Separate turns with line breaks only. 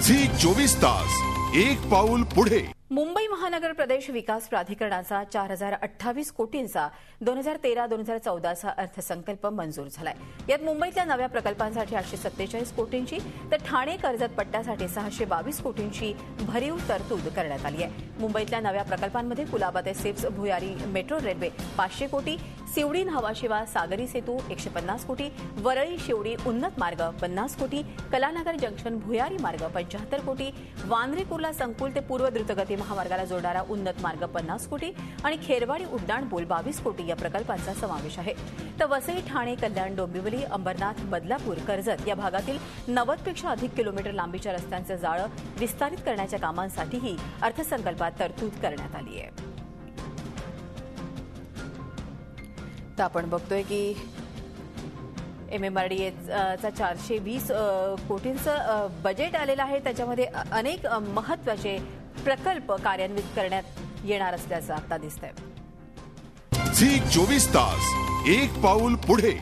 Zee 24 तास एक पाऊल पुढे।
मुंबई महानगर प्रदेश विकास प्राधिकरणाचा 4028 कोटींचा 2013-2014चा अर्थसंकल्प मंजूर झालाय। यात मुंबईतल्या नव्या प्रकल्पांसाठी 847 कोटींची तर ठाणे कर्जत पट्ट्यासाठी 622 कोटींची भरीव तरतूद करण्यात आली आहे। मुंबईतल्या नव्या प्रकल्पांमध्ये कुलाबा ते सिप्स भुयारी मेट्रो रेल्वे 500 कोटी, सिवडी न्हावाशिवा सागरी सेतू 150 कोटी, वरळी शिवडी उन्नत मार्ग 50 कोटी, कलानगर जंक्शन भुयारी मार्ग 75 कोटी, वांद्रे कुर्ला संकुल ते पूर्व द्रुतगती महामार्गाला जोडणारा उन्नत मार्ग 50 कोटी आणि खेरवाडी उड्डाण पूल 22 कोटी या प्रकल्पांचा समावेश आहे। तर वसई, ठाणे, कल्याण, डोंबिवली, अंबरनाथ, बदलापूर, कर्जत या भागातील 90 पेक्षा अधिक किलोमीटर लांबीच्या रस्त्यांचं जाळं विस्तारित करण्याच्या कामांसाठीही अर्थसंकल्पात तरतूद करण्यात आली आहे। तर आपण बघतोय की MMRDAचा 420 कोटींचं बजेट आलेलं आहे। त्याच्यामध्ये अनेक महत्त्वाचे प्रकल्प कार्यान्वित करण्यात येणार असल्याचं आता दिसतंय।
झी 24 तास एक पाऊल पुढे।